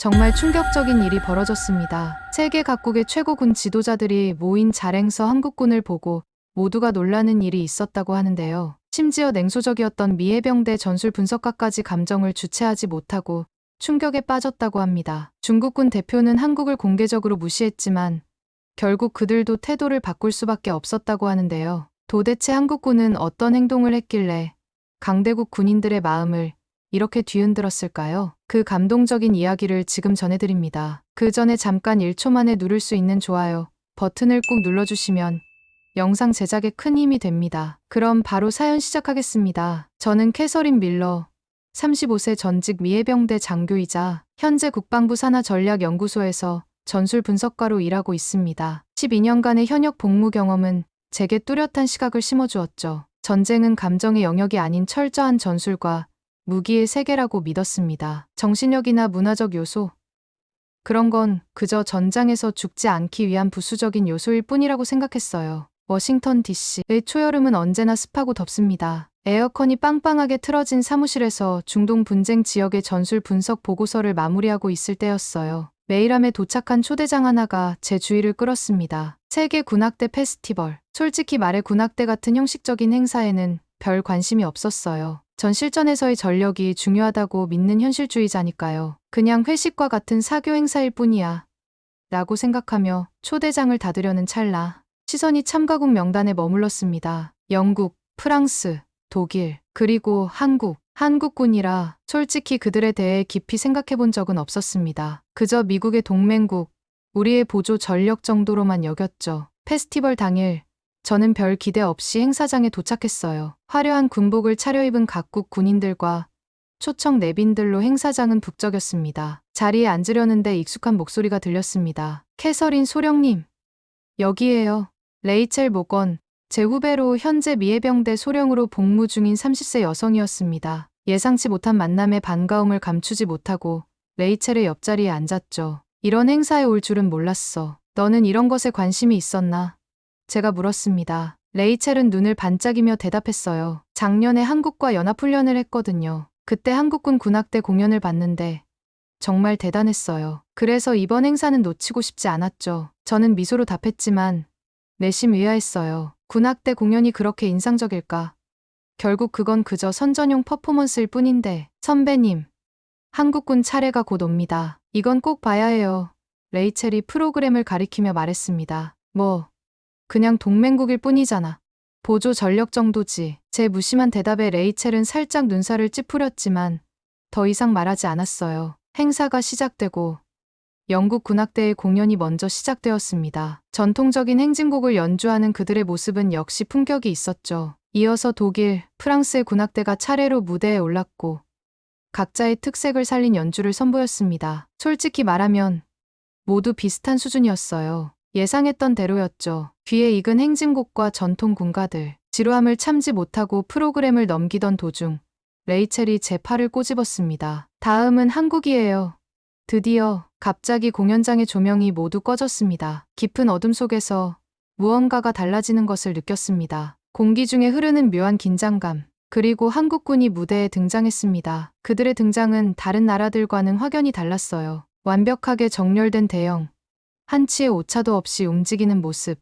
정말 충격적인 일이 벌어졌습니다. 세계 각국의 최고군 지도자들이 모인 자랭서 한국군을 보고 모두가 놀라는 일이 있었다고 하는데요. 심지어 냉소적이었던 미 해병대 전술 분석가까지 감정을 주체하지 못하고 충격에 빠졌다고 합니다. 중국군 대표는 한국을 공개적으로 무시했지만 결국 그들도 태도를 바꿀 수밖에 없었다고 하는데요. 도대체 한국군은 어떤 행동을 했길래 강대국 군인들의 마음을 이렇게 뒤흔들었을까요? 그 감동적인 이야기를 지금 전해드립니다. 그 전에 잠깐 1초 만에 누를 수 있는 좋아요 버튼을 꾹 눌러주시면 영상 제작에 큰 힘이 됩니다. 그럼 바로 사연 시작하겠습니다. 저는 캐서린 밀러, 35세 전직 미 해병대 장교이자 현재 국방부 산하전략연구소에서 전술 분석가로 일하고 있습니다. 12년간의 현역 복무 경험은 제게 뚜렷한 시각을 심어주었죠. 전쟁은 감정의 영역이 아닌 철저한 전술과 무기의 세계라고 믿었습니다. 정신력이나 문화적 요소, 그런 건 그저 전장에서 죽지 않기 위한 부수적인 요소일 뿐이라고 생각했어요. 워싱턴 DC의 초여름은 언제나 습하고 덥습니다. 에어컨이 빵빵하게 틀어진 사무실에서 중동 분쟁 지역의 전술 분석 보고서를 마무리하고 있을 때였어요. 메일함에 도착한 초대장 하나가 제 주의를 끌었습니다. 세계 군악대 페스티벌. 솔직히 말해 군악대 같은 형식적인 행사에는 별 관심이 없었어요. 전 실전에서의 전력이 중요하다고 믿는 현실주의자니까요. 그냥 회식과 같은 사교 행사일 뿐이야 라고 생각하며 초대장을 닫으려는 찰나 시선이 참가국 명단에 머물렀습니다. 영국, 프랑스, 독일, 그리고 한국군이라 솔직히 그들에 대해 깊이 생각해 본 적은 없었습니다. 그저 미국의 동맹국, 우리의 보조 전력 정도로만 여겼죠. 페스티벌 당일 저는 별 기대 없이 행사장에 도착했어요. 화려한 군복을 차려입은 각국 군인들과 초청 내빈들로 행사장은 북적였습니다. 자리에 앉으려는데 익숙한 목소리가 들렸습니다. 캐서린 소령님, 여기에요. 레이첼 모건, 제 후배로 현재 미 해병대 소령으로 복무 중인 30세 여성이었습니다. 예상치 못한 만남에 반가움을 감추지 못하고 레이첼의 옆자리에 앉았죠. 이런 행사에 올 줄은 몰랐어. 너는 이런 것에 관심이 있었나? 제가 물었습니다. 레이첼은 눈을 반짝이며 대답했어요. 작년에 한국과 연합훈련을 했거든요. 그때 한국군 군악대 공연을 봤는데 정말 대단했어요. 그래서 이번 행사는 놓치고 싶지 않았죠. 저는 미소로 답했지만 내심 의아했어요. 군악대 공연이 그렇게 인상적일까? 결국 그건 그저 선전용 퍼포먼스일 뿐인데. 선배님, 한국군 차례가 곧 옵니다. 이건 꼭 봐야 해요. 레이첼이 프로그램을 가리키며 말했습니다. 뭐, 그냥 동맹국일 뿐이잖아. 보조 전력 정도지. 제 무심한 대답에 레이첼은 살짝 눈살을 찌푸렸지만 더 이상 말하지 않았어요. 행사가 시작되고 영국 군악대의 공연이 먼저 시작되었습니다. 전통적인 행진곡을 연주하는 그들의 모습은 역시 품격이 있었죠. 이어서 독일, 프랑스의 군악대가 차례로 무대에 올랐고 각자의 특색을 살린 연주를 선보였습니다. 솔직히 말하면 모두 비슷한 수준이었어요. 예상했던 대로였죠. 귀에 익은 행진곡과 전통 군가들. 지루함을 참지 못하고 프로그램을 넘기던 도중 레이첼이 제 팔을 꼬집었습니다. 다음은 한국이에요. 드디어 갑자기 공연장의 조명이 모두 꺼졌습니다. 깊은 어둠 속에서 무언가가 달라지는 것을 느꼈습니다. 공기 중에 흐르는 묘한 긴장감. 그리고 한국군이 무대에 등장했습니다. 그들의 등장은 다른 나라들과는 확연히 달랐어요. 완벽하게 정렬된 대형, 한치의 오차도 없이 움직이는 모습.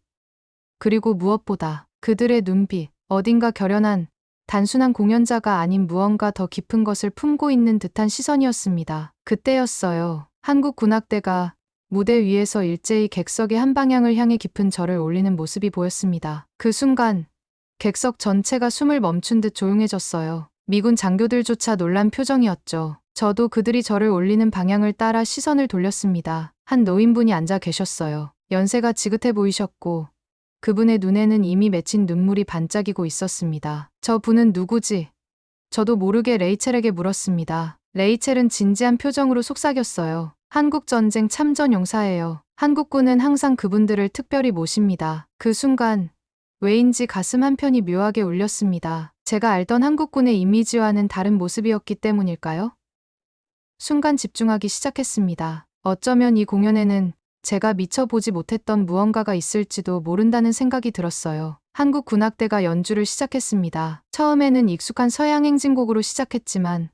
그리고 무엇보다 그들의 눈빛, 어딘가 결연한, 단순한 공연자가 아닌 무언가 더 깊은 것을 품고 있는 듯한 시선이었습니다. 그때였어요. 한국 군악대가 무대 위에서 일제히 객석의 한 방향을 향해 깊은 절을 올리는 모습이 보였습니다. 그 순간 객석 전체가 숨을 멈춘 듯 조용해졌어요. 미군 장교들조차 놀란 표정이었죠. 저도 그들이 절을 올리는 방향을 따라 시선을 돌렸습니다. 한 노인분이 앉아 계셨어요. 연세가 지긋해 보이셨고 그분의 눈에는 이미 맺힌 눈물이 반짝이고 있었습니다. 저 분은 누구지? 저도 모르게 레이첼에게 물었습니다. 레이첼은 진지한 표정으로 속삭였어요. 한국전쟁 참전 용사예요. 한국군은 항상 그분들을 특별히 모십니다. 그 순간 왜인지 가슴 한편이 묘하게 울렸습니다. 제가 알던 한국군의 이미지와는 다른 모습이었기 때문일까요? 순간 집중하기 시작했습니다. 어쩌면 이 공연에는 제가 미처 보지 못했던 무언가가 있을지도 모른다는 생각이 들었어요. 한국 군악대가 연주를 시작했습니다. 처음에는 익숙한 서양 행진곡으로 시작했지만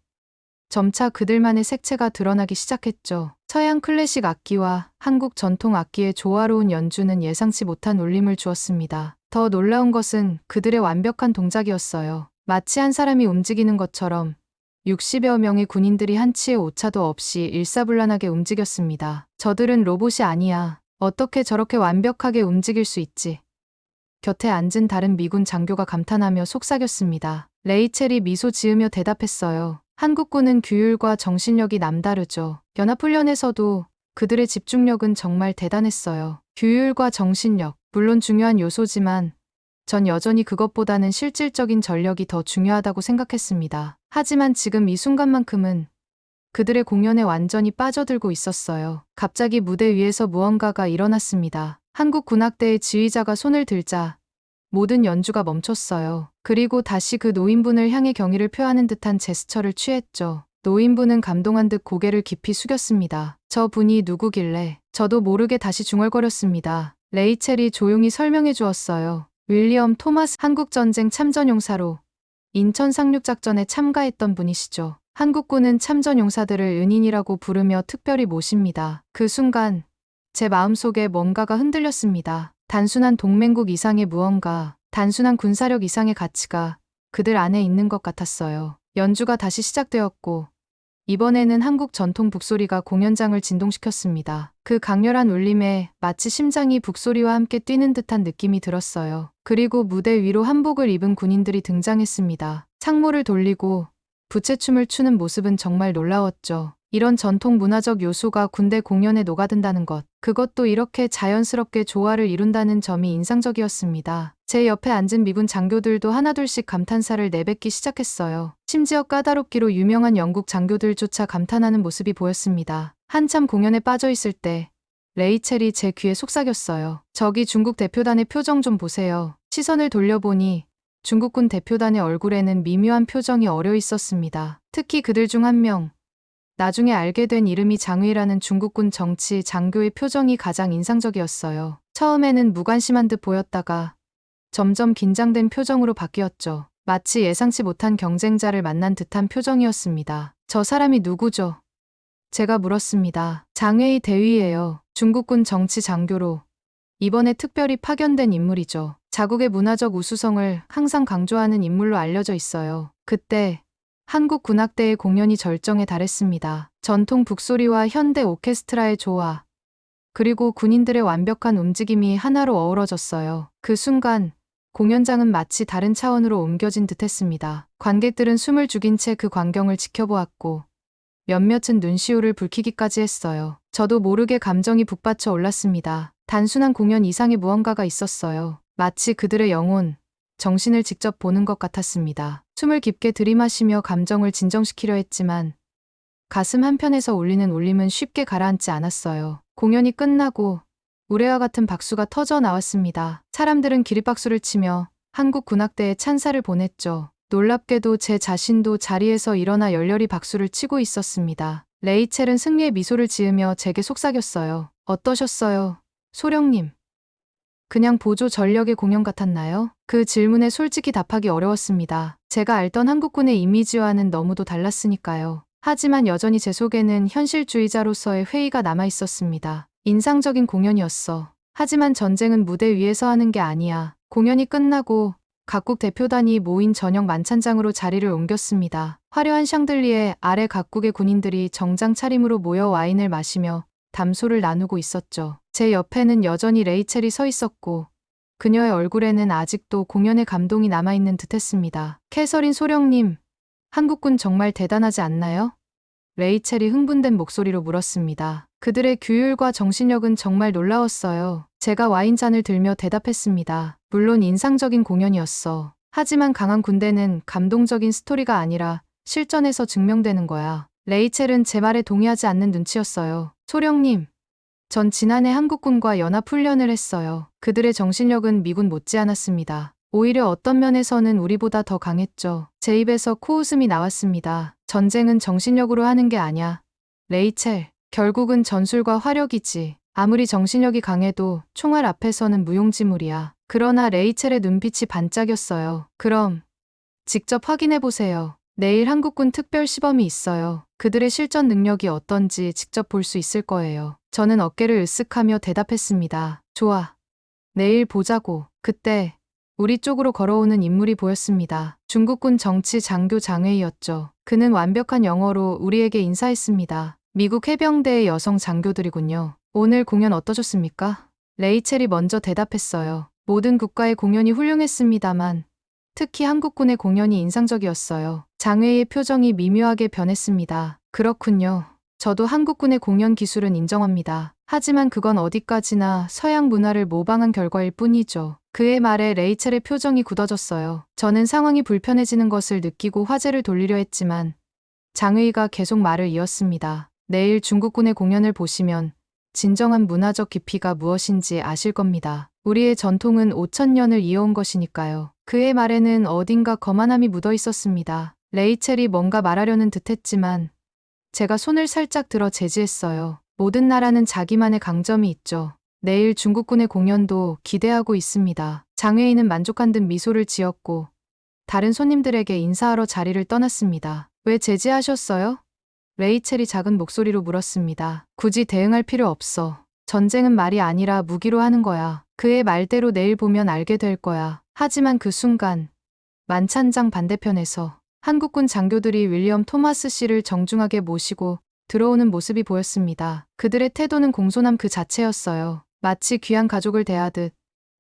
점차 그들만의 색채가 드러나기 시작했죠. 서양 클래식 악기와 한국 전통 악기의 조화로운 연주는 예상치 못한 울림을 주었습니다. 더 놀라운 것은 그들의 완벽한 동작이었어요. 마치 한 사람이 움직이는 것처럼 60여 명의 군인들이 한치의 오차도 없이 일사불란하게 움직였습니다. 저들은 로봇이 아니야. 어떻게 저렇게 완벽하게 움직일 수 있지? 곁에 앉은 다른 미군 장교가 감탄하며 속삭였습니다. 레이첼이 미소 지으며 대답했어요. 한국군은 규율과 정신력이 남다르죠. 연합훈련에서도 그들의 집중력은 정말 대단했어요. 규율과 정신력, 물론 중요한 요소지만 전 여전히 그것보다는 실질적인 전력이 더 중요하다고 생각했습니다. 하지만 지금 이 순간만큼은 그들의 공연에 완전히 빠져들고 있었어요. 갑자기 무대 위에서 무언가가 일어났습니다. 한국 군악대의 지휘자가 손을 들자 모든 연주가 멈췄어요. 그리고 다시 그 노인분을 향해 경의를 표하는 듯한 제스처를 취했죠. 노인분은 감동한 듯 고개를 깊이 숙였습니다. 저 분이 누구길래? 저도 모르게 다시 중얼거렸습니다. 레이첼이 조용히 설명해 주었어요. 윌리엄 토마스 한국전쟁 참전용사로 인천 상륙작전에 참가했던 분이시죠. 한국군은 참전용사들을 은인이라고 부르며 특별히 모십니다. 그 순간 제 마음속에 뭔가가 흔들렸습니다. 단순한 동맹국 이상의 무언가, 단순한 군사력 이상의 가치가 그들 안에 있는 것 같았어요. 연주가 다시 시작되었고 이번에는 한국 전통 북소리가 공연장을 진동시켰습니다. 그 강렬한 울림에 마치 심장이 북소리와 함께 뛰는 듯한 느낌이 들었어요. 그리고 무대 위로 한복을 입은 군인들이 등장했습니다. 창모를 돌리고 부채춤을 추는 모습은 정말 놀라웠죠. 이런 전통 문화적 요소가 군대 공연에 녹아든다는 것, 그것도 이렇게 자연스럽게 조화를 이룬다는 점이 인상적이었습니다. 제 옆에 앉은 미군 장교들도 하나둘씩 감탄사를 내뱉기 시작했어요. 심지어 까다롭기로 유명한 영국 장교들조차 감탄하는 모습이 보였습니다. 한참 공연에 빠져있을 때 레이첼이 제 귀에 속삭였어요. 저기 중국 대표단의 표정 좀 보세요. 시선을 돌려보니 중국군 대표단의 얼굴에는 미묘한 표정이 어려 있었습니다. 특히 그들 중 한 명, 나중에 알게 된 이름이 장위라는 중국군 정치 장교의 표정이 가장 인상적이었어요. 처음에는 무관심한 듯 보였다가 점점 긴장된 표정으로 바뀌었죠. 마치 예상치 못한 경쟁자를 만난 듯한 표정이었습니다. 저 사람이 누구죠? 제가 물었습니다. 장웨이 대위예요. 중국군 정치 장교로 이번에 특별히 파견된 인물이죠. 자국의 문화적 우수성을 항상 강조하는 인물로 알려져 있어요. 그때 한국 군악대의 공연이 절정에 달했습니다. 전통 북소리와 현대 오케스트라의 조화, 그리고 군인들의 완벽한 움직임이 하나로 어우러졌어요. 그 순간 공연장은 마치 다른 차원으로 옮겨진 듯했습니다. 관객들은 숨을 죽인 채 그 광경을 지켜보았고 몇몇은 눈시울을 붉히기까지 했어요. 저도 모르게 감정이 북받쳐 올랐습니다. 단순한 공연 이상의 무언가가 있었어요. 마치 그들의 영혼, 정신을 직접 보는 것 같았습니다. 숨을 깊게 들이마시며 감정을 진정시키려 했지만 가슴 한편에서 울리는 울림은 쉽게 가라앉지 않았어요. 공연이 끝나고 우레와 같은 박수가 터져 나왔습니다. 사람들은 기립박수를 치며 한국 군악대에 찬사를 보냈죠. 놀랍게도 제 자신도 자리에서 일어나 열렬히 박수를 치고 있었습니다. 레이첼은 승리의 미소를 지으며 제게 속삭였어요. 어떠셨어요, 소령님? 그냥 보조 전력의 공연 같았나요? 그 질문에 솔직히 답하기 어려웠습니다. 제가 알던 한국군의 이미지와는 너무도 달랐으니까요. 하지만 여전히 제 속에는 현실주의자로서의 회의가 남아있었습니다. 인상적인 공연이었어. 하지만 전쟁은 무대 위에서 하는 게 아니야. 공연이 끝나고 각국 대표단이 모인 저녁 만찬장으로 자리를 옮겼습니다. 화려한 샹들리에 아래 각국의 군인들이 정장 차림으로 모여 와인을 마시며 담소를 나누고 있었죠. 제 옆에는 여전히 레이첼이 서 있었고 그녀의 얼굴에는 아직도 공연의 감동이 남아있는 듯했습니다. 캐서린 소령님, 한국군 정말 대단하지 않나요? 레이첼이 흥분된 목소리로 물었습니다. 그들의 규율과 정신력은 정말 놀라웠어요. 제가 와인잔을 들며 대답했습니다. 물론 인상적인 공연이었어. 하지만 강한 군대는 감동적인 스토리가 아니라 실전에서 증명되는 거야. 레이첼은 제 말에 동의하지 않는 눈치였어요. 소령님, 전 지난해 한국군과 연합훈련을 했어요. 그들의 정신력은 미군 못지않았습니다. 오히려 어떤 면에서는 우리보다 더 강했죠. 제 입에서 코웃음이 나왔습니다. 전쟁은 정신력으로 하는 게 아냐. 레이첼, 결국은 전술과 화력이지. 아무리 정신력이 강해도 총알 앞에서는 무용지물이야. 그러나 레이첼의 눈빛이 반짝였어요. 그럼 직접 확인해 보세요. 내일 한국군 특별 시범이 있어요. 그들의 실전 능력이 어떤지 직접 볼 수 있을 거예요. 저는 어깨를 으쓱하며 대답했습니다. 좋아. 내일 보자고. 그때 우리 쪽으로 걸어오는 인물이 보였습니다. 중국군 정치 장교 장웨이였죠. 그는 완벽한 영어로 우리에게 인사했습니다. 미국 해병대의 여성 장교들이군요. 오늘 공연 어떠셨습니까? 레이첼이 먼저 대답했어요. 모든 국가의 공연이 훌륭했습니다만 특히 한국군의 공연이 인상적이었어요. 장웨이의 표정이 미묘하게 변했습니다. 그렇군요. 저도 한국군의 공연 기술은 인정합니다. 하지만 그건 어디까지나 서양 문화를 모방한 결과일 뿐이죠. 그의 말에 레이첼의 표정이 굳어졌어요. 저는 상황이 불편해지는 것을 느끼고 화제를 돌리려 했지만 장웨이가 계속 말을 이었습니다. 내일 중국군의 공연을 보시면 진정한 문화적 깊이가 무엇인지 아실 겁니다. 우리의 전통은 5,000년을 이어온 것이니까요. 그의 말에는 어딘가 거만함이 묻어 있었습니다. 레이첼이 뭔가 말하려는 듯했지만 제가 손을 살짝 들어 제지했어요. 모든 나라는 자기만의 강점이 있죠. 내일 중국군의 공연도 기대하고 있습니다. 장웨이는 만족한 듯 미소를 지었고 다른 손님들에게 인사하러 자리를 떠났습니다. 왜 제지하셨어요? 레이첼이 작은 목소리로 물었습니다. 굳이 대응할 필요 없어. 전쟁은 말이 아니라 무기로 하는 거야. 그의 말대로 내일 보면 알게 될 거야. 하지만 그 순간 만찬장 반대편에서 한국군 장교들이 윌리엄 토마스 씨를 정중하게 모시고 들어오는 모습이 보였습니다. 그들의 태도는 공손함 그 자체였어요. 마치 귀한 가족을 대하듯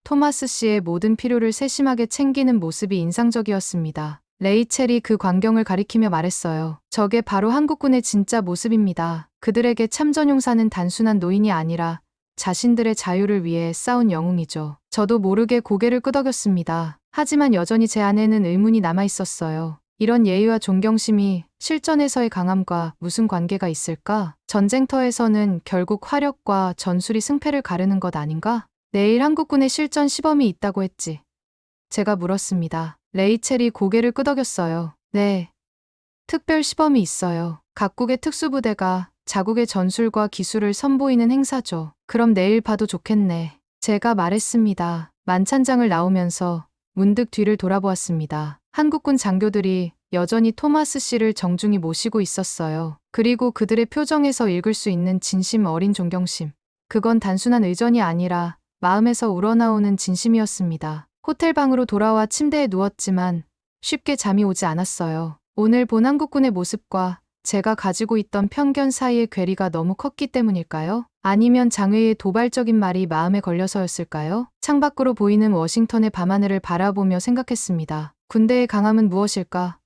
토마스 씨의 모든 필요를 세심하게 챙기는 모습이 인상적이었습니다. 레이첼이 그 광경을 가리키며 말했어요. 저게 바로 한국군의 진짜 모습입니다. 그들에게 참전용사는 단순한 노인이 아니라 자신들의 자유를 위해 싸운 영웅이죠. 저도 모르게 고개를 끄덕였습니다. 하지만 여전히 제 안에는 의문이 남아 있었어요. 이런 예의와 존경심이 실전에서의 강함과 무슨 관계가 있을까? 전쟁터에서는 결국 화력과 전술이 승패를 가르는 것 아닌가? 내일 한국군의 실전 시범이 있다고 했지. 제가 물었습니다. 레이첼이 고개를 끄덕였어요. 네. 특별 시범이 있어요. 각국의 특수부대가 자국의 전술과 기술을 선보이는 행사죠. 그럼 내일 봐도 좋겠네. 제가 말했습니다. 만찬장을 나오면서 문득 뒤를 돌아보았습니다. 한국군 장교들이 여전히 토마스 씨를 정중히 모시고 있었어요. 그리고 그들의 표정에서 읽을 수 있는 진심 어린 존경심. 그건 단순한 의전이 아니라 마음에서 우러나오는 진심이었습니다. 호텔 방으로 돌아와 침대에 누웠지만 쉽게 잠이 오지 않았어요. 오늘 본 한국군의 모습과 제가 가지고 있던 편견 사이의 괴리가 너무 컸기 때문일까요? 아니면 장웨이의 도발적인 말이 마음에 걸려서였을까요? 창밖으로 보이는 워싱턴의 밤하늘을 바라보며 생각했습니다. 군대의 강함은 무엇일까?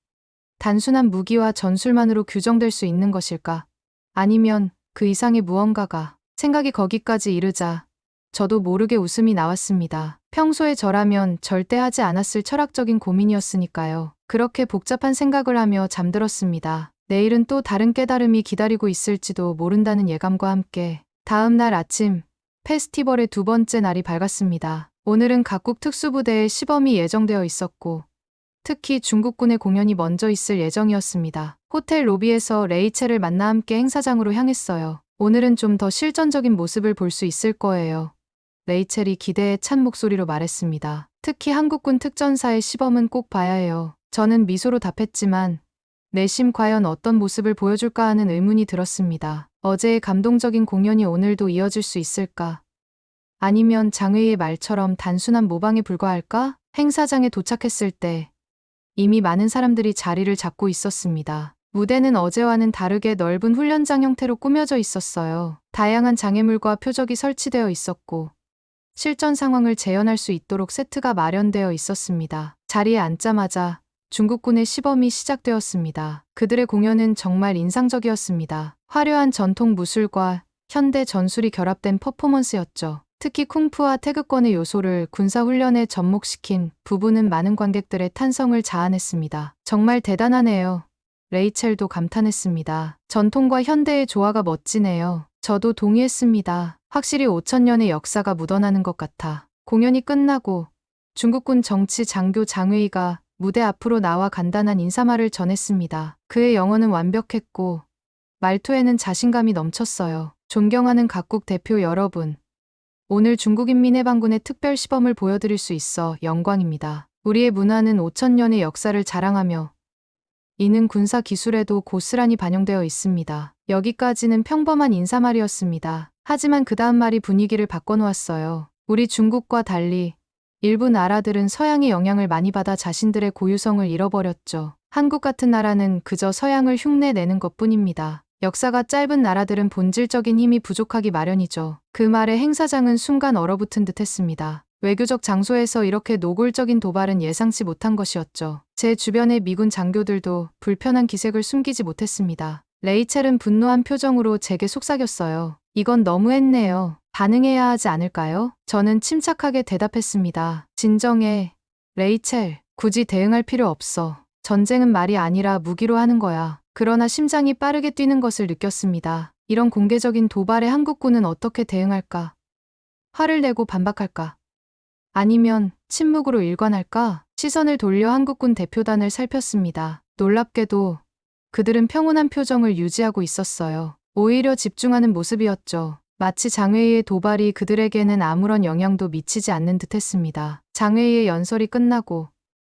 단순한 무기와 전술만으로 규정될 수 있는 것일까? 아니면 그 이상의 무언가가? 생각이 거기까지 이르자 저도 모르게 웃음이 나왔습니다. 평소에 저라면 절대 하지 않았을 철학적인 고민이었으니까요. 그렇게 복잡한 생각을 하며 잠들었습니다. 내일은 또 다른 깨달음이 기다리고 있을지도 모른다는 예감과 함께 다음 날 아침 페스티벌의 두 번째 날이 밝았습니다. 오늘은 각국 특수부대의 시범이 예정되어 있었고 특히 중국군의 공연이 먼저 있을 예정이었습니다. 호텔 로비에서 레이첼을 만나 함께 행사장으로 향했어요. 오늘은 좀 더 실전적인 모습을 볼 수 있을 거예요. 레이첼이 기대에 찬 목소리로 말했습니다. 특히 한국군 특전사의 시범은 꼭 봐야 해요. 저는 미소로 답했지만 내심 과연 어떤 모습을 보여줄까 하는 의문이 들었습니다. 어제의 감동적인 공연이 오늘도 이어질 수 있을까? 아니면 장웨이의 말처럼 단순한 모방에 불과할까? 행사장에 도착했을 때 이미 많은 사람들이 자리를 잡고 있었습니다. 무대는 어제와는 다르게 넓은 훈련장 형태로 꾸며져 있었어요. 다양한 장애물과 표적이 설치되어 있었고 실전 상황을 재현할 수 있도록 세트가 마련되어 있었습니다. 자리에 앉자마자 중국군의 시범이 시작되었습니다. 그들의 공연은 정말 인상적이었습니다. 화려한 전통 무술과 현대 전술이 결합된 퍼포먼스였죠. 특히 쿵푸와 태극권의 요소를 군사훈련에 접목시킨 부분은 많은 관객들의 탄성을 자아냈습니다. 정말 대단하네요. 레이첼도 감탄했습니다. 전통과 현대의 조화가 멋지네요. 저도 동의했습니다. 확실히 5,000년의 역사가 묻어나는 것 같아. 공연이 끝나고 중국군 정치 장교 장웨이가 무대 앞으로 나와 간단한 인사말을 전했습니다. 그의 영어는 완벽했고 말투에는 자신감이 넘쳤어요. 존경하는 각국 대표 여러분. 오늘 중국인민해방군의 특별 시범을 보여드릴 수 있어 영광입니다. 우리의 문화는 5,000년의 역사를 자랑하며 이는 군사 기술에도 고스란히 반영되어 있습니다. 여기까지는 평범한 인사말이었습니다. 하지만 그 다음 말이 분위기를 바꿔놓았어요. 우리 중국과 달리 일부 나라들은 서양의 영향을 많이 받아 자신들의 고유성을 잃어버렸죠. 한국 같은 나라는 그저 서양을 흉내내는 것뿐입니다. 역사가 짧은 나라들은 본질적인 힘이 부족하기 마련이죠. 그 말에 행사장은 순간 얼어붙은 듯 했습니다. 외교적 장소에서 이렇게 노골적인 도발은 예상치 못한 것이었죠. 제 주변의 미군 장교들도 불편한 기색을 숨기지 못했습니다. 레이첼은 분노한 표정으로 제게 속삭였어요. 이건 너무했네요. 반응해야 하지 않을까요? 저는 침착하게 대답했습니다. 진정해. 레이첼, 굳이 대응할 필요 없어. 전쟁은 말이 아니라 무기로 하는 거야. 그러나 심장이 빠르게 뛰는 것을 느꼈습니다. 이런 공개적인 도발에 한국군은 어떻게 대응할까? 화를 내고 반박할까? 아니면 침묵으로 일관할까? 시선을 돌려 한국군 대표단을 살폈습니다. 놀랍게도 그들은 평온한 표정을 유지하고 있었어요. 오히려 집중하는 모습이었죠. 마치 장회의의 도발이 그들에게는 아무런 영향도 미치지 않는 듯했습니다. 장회의의 연설이 끝나고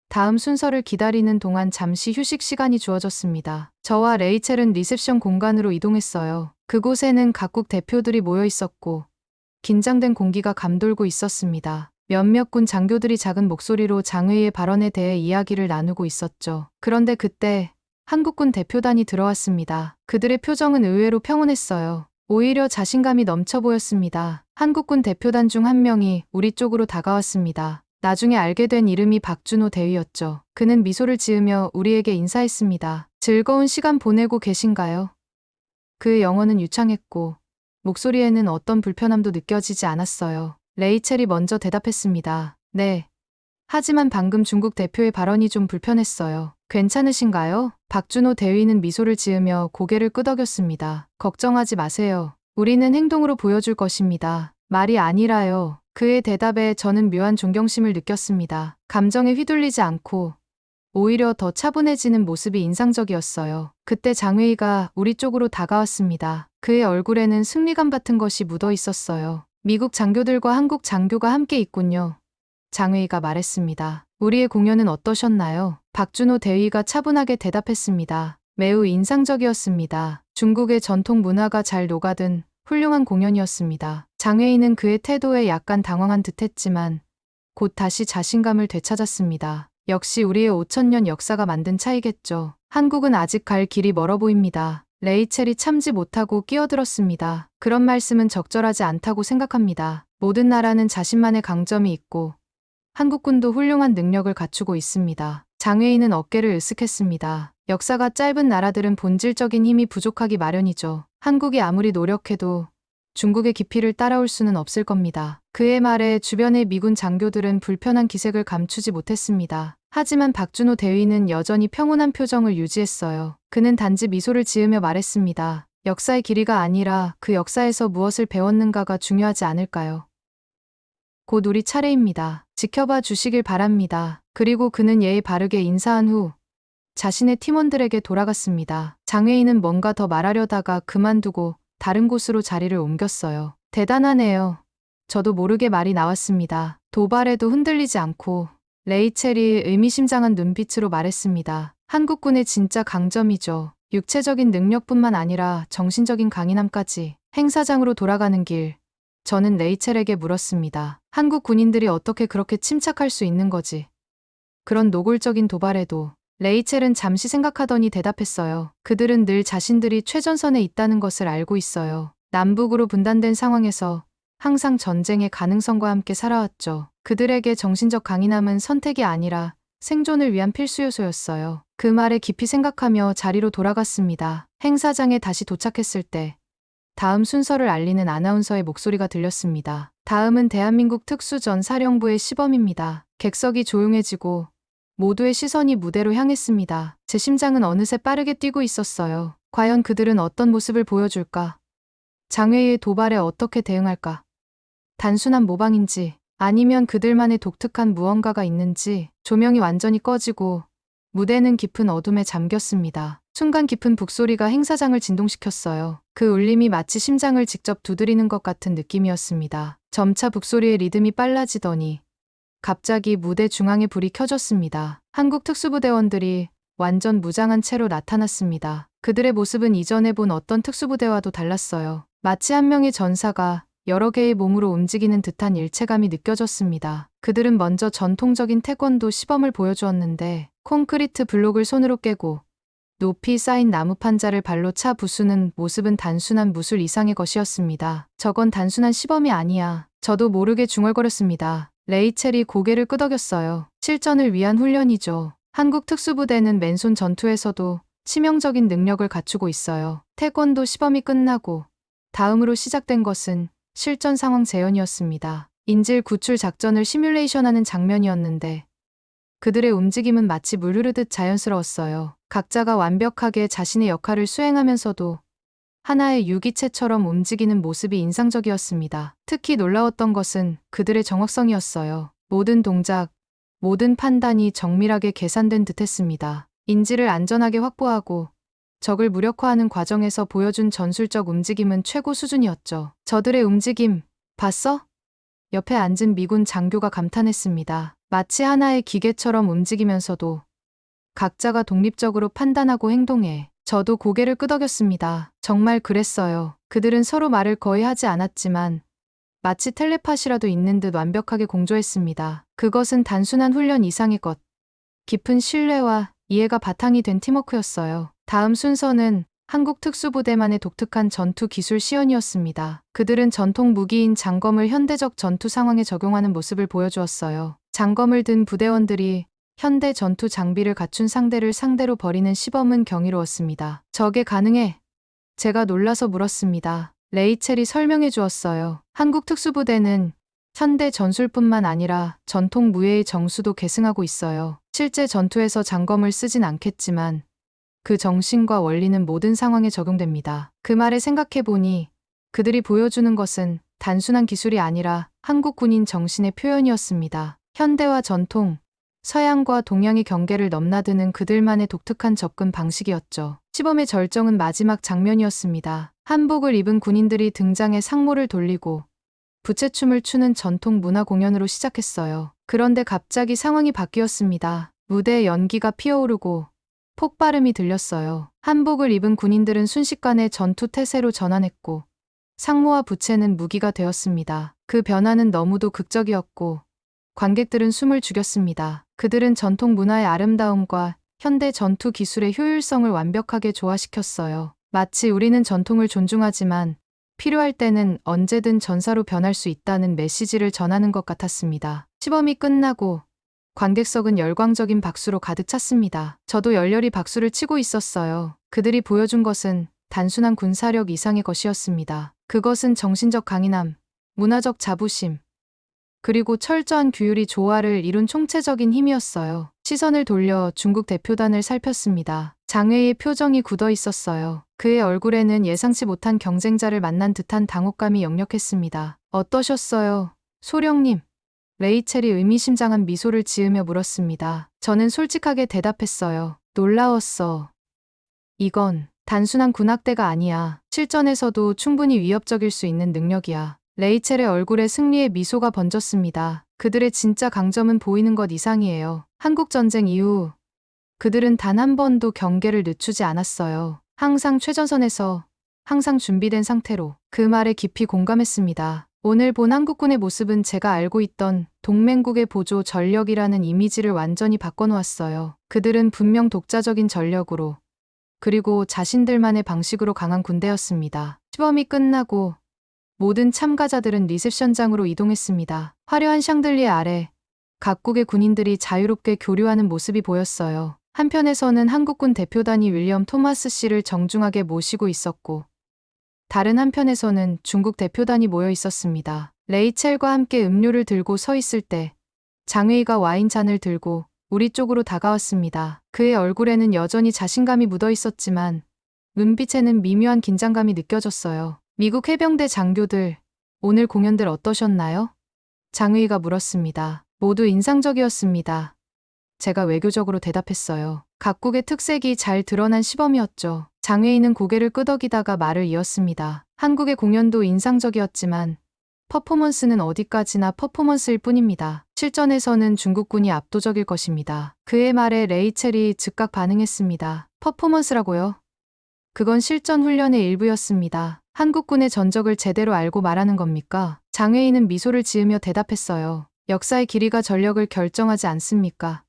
다음 순서를 기다리는 동안 잠시 휴식 시간이 주어졌습니다. 저와 레이첼은 리셉션 공간으로 이동했어요. 그곳에는 각국 대표들이 모여 있었고 긴장된 공기가 감돌고 있었습니다. 몇몇 군 장교들이 작은 목소리로 장회의의 발언에 대해 이야기를 나누고 있었죠. 그런데 그때 한국군 대표단이 들어왔습니다. 그들의 표정은 의외로 평온했어요. 오히려 자신감이 넘쳐 보였습니다. 한국군 대표단 중 한 명이 우리 쪽으로 다가왔습니다. 나중에 알게 된 이름이 박준호 대위였죠. 그는 미소를 지으며 우리에게 인사했습니다. 즐거운 시간 보내고 계신가요? 그의 영어는 유창했고 목소리에는 어떤 불편함도 느껴지지 않았어요. 레이첼이 먼저 대답했습니다. 네. 하지만 방금 중국 대표의 발언이 좀 불편했어요. 괜찮으신가요? 박준호 대위는 미소를 지으며 고개를 끄덕였습니다. 걱정하지 마세요. 우리는 행동으로 보여줄 것입니다. 말이 아니라요. 그의 대답에 저는 묘한 존경심을 느꼈습니다. 감정에 휘둘리지 않고 오히려 더 차분해지는 모습이 인상적이었어요. 그때 장회의가 우리 쪽으로 다가왔습니다. 그의 얼굴에는 승리감 같은 것이 묻어 있었어요. 미국 장교들과 한국 장교가 함께 있군요. 장회의가 말했습니다. 우리의 공연은 어떠셨나요? 박준호 대위가 차분하게 대답했습니다. 매우 인상적이었습니다. 중국의 전통 문화가 잘 녹아든 훌륭한 공연이었습니다. 장회의는 그의 태도에 약간 당황한 듯했지만 곧 다시 자신감을 되찾았습니다. 역시 우리의 5천년 역사가 만든 차이겠죠. 한국은 아직 갈 길이 멀어 보입니다. 레이첼이 참지 못하고 끼어들었습니다. 그런 말씀은 적절하지 않다고 생각합니다. 모든 나라는 자신만의 강점이 있고 한국군도 훌륭한 능력을 갖추고 있습니다. 장회의는 어깨를 으쓱했습니다. 역사가 짧은 나라들은 본질적인 힘이 부족하기 마련이죠. 한국이 아무리 노력해도 중국의 깊이를 따라올 수는 없을 겁니다. 그의 말에 주변의 미군 장교들은 불편한 기색을 감추지 못했습니다. 하지만 박준호 대위는 여전히 평온한 표정을 유지했어요. 그는 단지 미소를 지으며 말했습니다. 역사의 길이가 아니라 그 역사에서 무엇을 배웠는가가 중요하지 않을까요? 곧 우리 차례입니다. 지켜봐 주시길 바랍니다. 그리고 그는 예의 바르게 인사한 후 자신의 팀원들에게 돌아갔습니다. 장회의는 뭔가 더 말하려다가 그만두고 다른 곳으로 자리를 옮겼어요. 대단하네요. 저도 모르게 말이 나왔습니다. 도발에도 흔들리지 않고 레이첼이 의미심장한 눈빛으로 말했습니다. 한국군의 진짜 강점이죠. 육체적인 능력뿐만 아니라 정신적인 강인함까지. 행사장으로 돌아가는 길, 저는 레이첼에게 물었습니다. 한국 군인들이 어떻게 그렇게 침착할 수 있는 거지? 그런 노골적인 도발에도 레이첼은 잠시 생각하더니 대답했어요. 그들은 늘 자신들이 최전선에 있다는 것을 알고 있어요. 남북으로 분단된 상황에서 항상 전쟁의 가능성과 함께 살아왔죠. 그들에게 정신적 강인함은 선택이 아니라 생존을 위한 필수 요소였어요. 그 말에 깊이 생각하며 자리로 돌아갔습니다. 행사장에 다시 도착했을 때 다음 순서를 알리는 아나운서의 목소리가 들렸습니다. 다음은 대한민국 특수전사령부의 시범입니다. 객석이 조용해지고 모두의 시선이 무대로 향했습니다. 제 심장은 어느새 빠르게 뛰고 있었어요. 과연 그들은 어떤 모습을 보여줄까? 장회의의 도발에 어떻게 대응할까? 단순한 모방인지 아니면 그들만의 독특한 무언가가 있는지. 조명이 완전히 꺼지고 무대는 깊은 어둠에 잠겼습니다. 순간 깊은 북소리가 행사장을 진동시켰어요. 그 울림이 마치 심장을 직접 두드리는 것 같은 느낌이었습니다. 점차 북소리의 리듬이 빨라지더니 갑자기 무대 중앙에 불이 켜졌습니다. 한국 특수부대원들이 완전 무장한 채로 나타났습니다. 그들의 모습은 이전에 본 어떤 특수부대와도 달랐어요. 마치 한 명의 전사가 여러 개의 몸으로 움직이는 듯한 일체감이 느껴졌습니다. 그들은 먼저 전통적인 태권도 시범을 보여주었는데 콘크리트 블록을 손으로 깨고 높이 쌓인 나무 판자를 발로 차 부수는 모습은 단순한 무술 이상의 것이었습니다. 저건 단순한 시범이 아니야. 저도 모르게 중얼거렸습니다. 레이첼이 고개를 끄덕였어요. 실전을 위한 훈련이죠. 한국 특수부대는 맨손 전투에서도 치명적인 능력을 갖추고 있어요. 태권도 시범이 끝나고 다음으로 시작된 것은 실전 상황 재현이었습니다. 인질 구출 작전을 시뮬레이션하는 장면이었는데 그들의 움직임은 마치 물 흐르듯 자연스러웠어요. 각자가 완벽하게 자신의 역할을 수행하면서도 하나의 유기체처럼 움직이는 모습이 인상적이었습니다. 특히 놀라웠던 것은 그들의 정확성이었어요. 모든 동작, 모든 판단이 정밀하게 계산된 듯했습니다. 인지를 안전하게 확보하고 적을 무력화하는 과정에서 보여준 전술적 움직임은 최고 수준이었죠. 저들의 움직임, 봤어? 옆에 앉은 미군 장교가 감탄했습니다. 마치 하나의 기계처럼 움직이면서도 각자가 독립적으로 판단하고 행동해. 저도 고개를 끄덕였습니다. 정말 그랬어요. 그들은 서로 말을 거의 하지 않았지만 마치 텔레파시라도 있는 듯 완벽하게 공조했습니다. 그것은 단순한 훈련 이상의 것. 깊은 신뢰와 이해가 바탕이 된 팀워크였어요. 다음 순서는 한국 특수부대만의 독특한 전투 기술 시연이었습니다. 그들은 전통 무기인 장검을 현대적 전투 상황에 적용하는 모습을 보여주었어요. 장검을 든 부대원들이 현대 전투 장비를 갖춘 상대를 상대로 벌이는 시범은 경이로웠습니다. 저게 가능해? 제가 놀라서 물었습니다. 레이첼이 설명해 주었어요. 한국 특수부대는 현대 전술뿐만 아니라 전통 무예의 정수도 계승하고 있어요. 실제 전투에서 장검을 쓰진 않겠지만 그 정신과 원리는 모든 상황에 적용됩니다. 그 말을 생각해보니 그들이 보여주는 것은 단순한 기술이 아니라 한국 군인 정신의 표현이었습니다. 현대와 전통, 서양과 동양의 경계를 넘나드는 그들만의 독특한 접근 방식이었죠. 시범의 절정은 마지막 장면이었습니다. 한복을 입은 군인들이 등장해 상모를 돌리고 부채춤을 추는 전통 문화 공연으로 시작했어요. 그런데 갑자기 상황이 바뀌었습니다. 무대에 연기가 피어오르고 폭발음이 들렸어요. 한복을 입은 군인들은 순식간에 전투 태세로 전환했고 상모와 부채는 무기가 되었습니다. 그 변화는 너무도 극적이었고 관객들은 숨을 죽였습니다. 그들은 전통 문화의 아름다움과 현대 전투 기술의 효율성을 완벽하게 조화시켰어요. 마치 우리는 전통을 존중하지만 필요할 때는 언제든 전사로 변할 수 있다는 메시지를 전하는 것 같았습니다. 시범이 끝나고 관객석은 열광적인 박수로 가득 찼습니다. 저도 열렬히 박수를 치고 있었어요. 그들이 보여준 것은 단순한 군사력 이상의 것이었습니다. 그것은 정신적 강인함, 문화적 자부심, 그리고 철저한 규율이 조화를 이룬 총체적인 힘이었어요. 시선을 돌려 중국 대표단을 살폈습니다. 장웨이의 표정이 굳어 있었어요. 그의 얼굴에는 예상치 못한 경쟁자를 만난 듯한 당혹감이 역력했습니다. 어떠셨어요, 소령님? 레이첼이 의미심장한 미소를 지으며 물었습니다. 저는 솔직하게 대답했어요. 놀라웠어. 이건 단순한 군악대가 아니야. 실전에서도 충분히 위협적일 수 있는 능력이야. 레이첼의 얼굴에 승리의 미소가 번졌습니다. 그들의 진짜 강점은 보이는 것 이상이에요. 한국전쟁 이후 그들은 단 한 번도 경계를 늦추지 않았어요. 항상 최전선에서, 항상 준비된 상태로. 그 말에 깊이 공감했습니다. 오늘 본 한국군의 모습은 제가 알고 있던 동맹국의 보조 전력이라는 이미지를 완전히 바꿔놓았어요. 그들은 분명 독자적인 전력으로, 그리고 자신들만의 방식으로 강한 군대였습니다. 시범이 끝나고 모든 참가자들은 리셉션장으로 이동했습니다. 화려한 샹들리에 아래 각국의 군인들이 자유롭게 교류하는 모습이 보였어요. 한편에서는 한국군 대표단이 윌리엄 토마스 씨를 정중하게 모시고 있었고 다른 한편에서는 중국 대표단이 모여 있었습니다. 레이첼과 함께 음료를 들고 서 있을 때 장웨이가 와인잔을 들고 우리 쪽으로 다가왔습니다. 그의 얼굴에는 여전히 자신감이 묻어 있었지만 눈빛에는 미묘한 긴장감이 느껴졌어요. 미국 해병대 장교들, 오늘 공연들 어떠셨나요? 장웨이가 물었습니다. 모두 인상적이었습니다. 제가 외교적으로 대답했어요. 각국의 특색이 잘 드러난 시범이었죠. 장웨이는 고개를 끄덕이다가 말을 이었습니다. 한국의 공연도 인상적이었지만 퍼포먼스는 어디까지나 퍼포먼스일 뿐입니다. 실전에서는 중국군이 압도적일 것입니다. 그의 말에 레이첼이 즉각 반응했습니다. 퍼포먼스라고요? 그건 실전 훈련의 일부였습니다. 한국군의 전적을 제대로 알고 말하는 겁니까? 장웨이는 미소를 지으며 대답했어요. 역사의 길이가 전력을 결정하지 않습니까?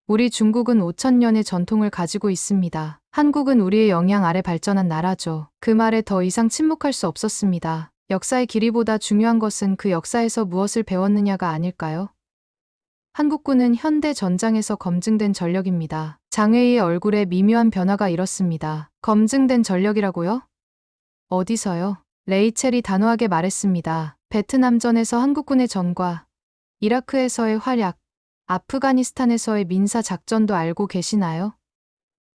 우리 중국은 5,000년의 전통을 가지고 있습니다. 한국은 우리의 영향 아래 발전한 나라죠. 그 말에 더 이상 침묵할 수 없었습니다. 역사의 길이보다 중요한 것은 그 역사에서 무엇을 배웠느냐가 아닐까요? 한국군은 현대 전장에서 검증된 전력입니다. 장웨이의 얼굴에 미묘한 변화가 일었습니다. 검증된 전력이라고요? 어디서요? 레이첼이 단호하게 말했습니다. 베트남전에서 한국군의 전과 이라크에서의 활약, 아프가니스탄에서의 민사 작전도 알고 계시나요?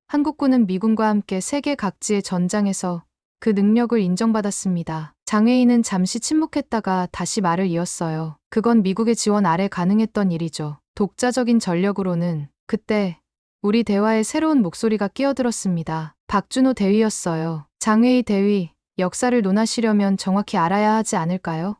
한국군은 미군과 함께 세계 각지의 전장에서 그 능력을 인정받았습니다. 장웨이는 잠시 침묵했다가 다시 말을 이었어요. 그건 미국의 지원 아래 가능했던 일이죠. 독자적인 전력으로는 그때 우리 대화에 새로운 목소리가 끼어들었습니다. 박준호 대위였어요. 장웨이 대위, 역사를 논하시려면 정확히 알아야 하지 않을까요?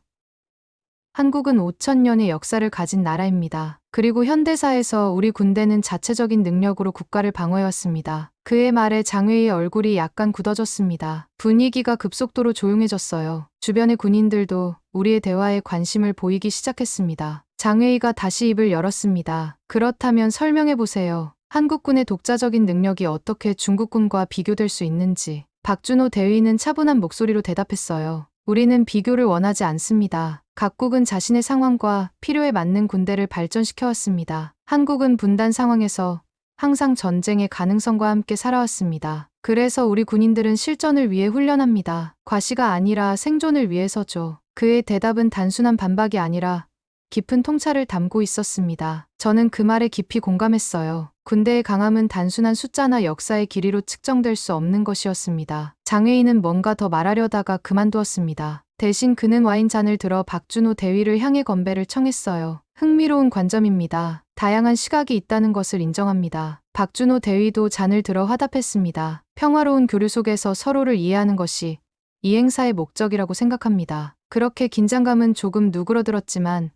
한국은 5,000년의 역사를 가진 나라입니다. 그리고 현대사에서 우리 군대는 자체적인 능력으로 국가를 방어해왔습니다. 그의 말에 장웨이의 얼굴이 약간 굳어졌습니다. 분위기가 급속도로 조용해졌어요. 주변의 군인들도 우리의 대화에 관심을 보이기 시작했습니다. 장웨이가 다시 입을 열었습니다. 그렇다면 설명해보세요. 한국군의 독자적인 능력이 어떻게 중국군과 비교될 수 있는지. 박준호 대위는 차분한 목소리로 대답했어요. 우리는 비교를 원하지 않습니다. 각국은 자신의 상황과 필요에 맞는 군대를 발전시켜왔습니다. 한국은 분단 상황에서 항상 전쟁의 가능성과 함께 살아왔습니다. 그래서 우리 군인들은 실전을 위해 훈련합니다. 과시가 아니라 생존을 위해서죠. 그의 대답은 단순한 반박이 아니라 깊은 통찰을 담고 있었습니다. 저는 그 말에 깊이 공감했어요. 군대의 강함은 단순한 숫자나 역사의 길이로 측정될 수 없는 것이었습니다. 장웨이는 뭔가 더 말하려다가 그만두었습니다. 대신 그는 와인잔을 들어 박준호 대위를 향해 건배를 청했어요. 흥미로운 관점입니다. 다양한 시각이 있다는 것을 인정합니다. 박준호 대위도 잔을 들어 화답했습니다. 평화로운 교류 속에서 서로를 이해하는 것이 이 행사의 목적이라고 생각합니다. 그렇게 긴장감은 조금 누그러들었지만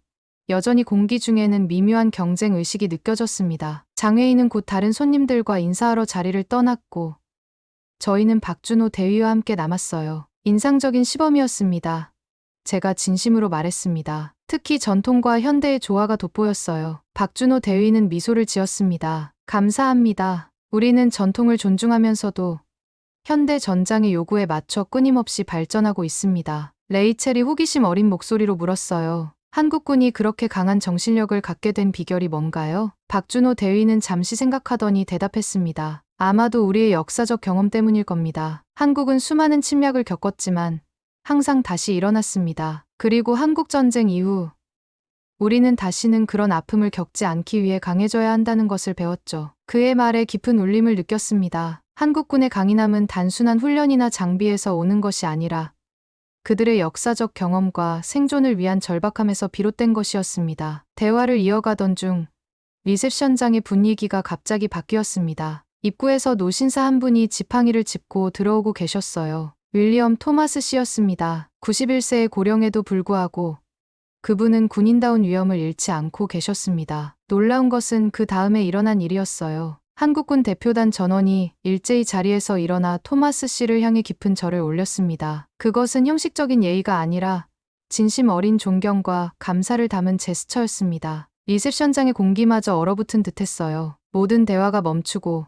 여전히 공기 중에는 미묘한 경쟁 의식이 느껴졌습니다. 장웨이는 곧 다른 손님들과 인사하러 자리를 떠났고 저희는 박준호 대위와 함께 남았어요. 인상적인 시범이었습니다. 제가 진심으로 말했습니다. 특히 전통과 현대의 조화가 돋보였어요. 박준호 대위는 미소를 지었습니다. 감사합니다. 우리는 전통을 존중하면서도 현대 전장의 요구에 맞춰 끊임없이 발전하고 있습니다. 레이첼이 호기심 어린 목소리로 물었어요. 한국군이 그렇게 강한 정신력을 갖게 된 비결이 뭔가요? 박준호 대위는 잠시 생각하더니 대답했습니다. 아마도 우리의 역사적 경험 때문일 겁니다. 한국은 수많은 침략을 겪었지만 항상 다시 일어났습니다. 그리고 한국전쟁 이후 우리는 다시는 그런 아픔을 겪지 않기 위해 강해져야 한다는 것을 배웠죠. 그의 말에 깊은 울림을 느꼈습니다. 한국군의 강인함은 단순한 훈련이나 장비에서 오는 것이 아니라 그들의 역사적 경험과 생존을 위한 절박함에서 비롯된 것이었습니다. 대화를 이어가던 중 리셉션장의 분위기가 갑자기 바뀌었습니다. 입구에서 노신사 한 분이 지팡이를 짚고 들어오고 계셨어요. 윌리엄 토마스 씨였습니다. 91세의 고령에도 불구하고 그분은 군인다운 위엄을 잃지 않고 계셨습니다. 놀라운 것은 그 다음에 일어난 일이었어요. 한국군 대표단 전원이 일제히 자리에서 일어나 토마스 씨를 향해 깊은 절을 올렸습니다. 그것은 형식적인 예의가 아니라 진심 어린 존경과 감사를 담은 제스처였습니다. 리셉션장의 공기마저 얼어붙은 듯했어요. 모든 대화가 멈추고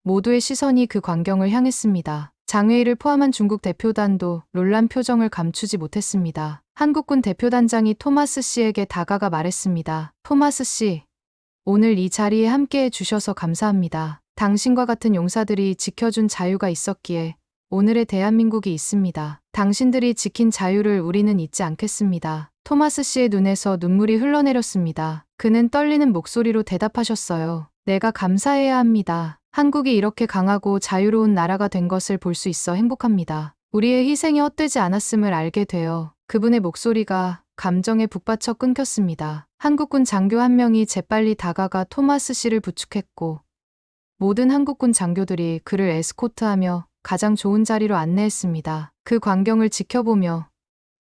모두의 시선이 그 광경을 향했습니다. 장웨이를 포함한 중국 대표단도 놀란 표정을 감추지 못했습니다. 한국군 대표단장이 토마스 씨에게 다가가 말했습니다. 토마스 씨, 오늘 이 자리에 함께해 주셔서 감사합니다. 당신과 같은 용사들이 지켜준 자유가 있었기에 오늘의 대한민국이 있습니다. 당신들이 지킨 자유를 우리는 잊지 않겠습니다. 토마스 씨의 눈에서 눈물이 흘러내렸습니다. 그는 떨리는 목소리로 대답하셨어요. 내가 감사해야 합니다. 한국이 이렇게 강하고 자유로운 나라가 된 것을 볼 수 있어 행복합니다. 우리의 희생이 헛되지 않았음을 알게 되어 그분의 목소리가 감정에 북받쳐 끊겼습니다. 한국군 장교 한 명이 재빨리 다가가 토마스 씨를 부축했고 모든 한국군 장교들이 그를 에스코트하며 가장 좋은 자리로 안내했습니다. 그 광경을 지켜보며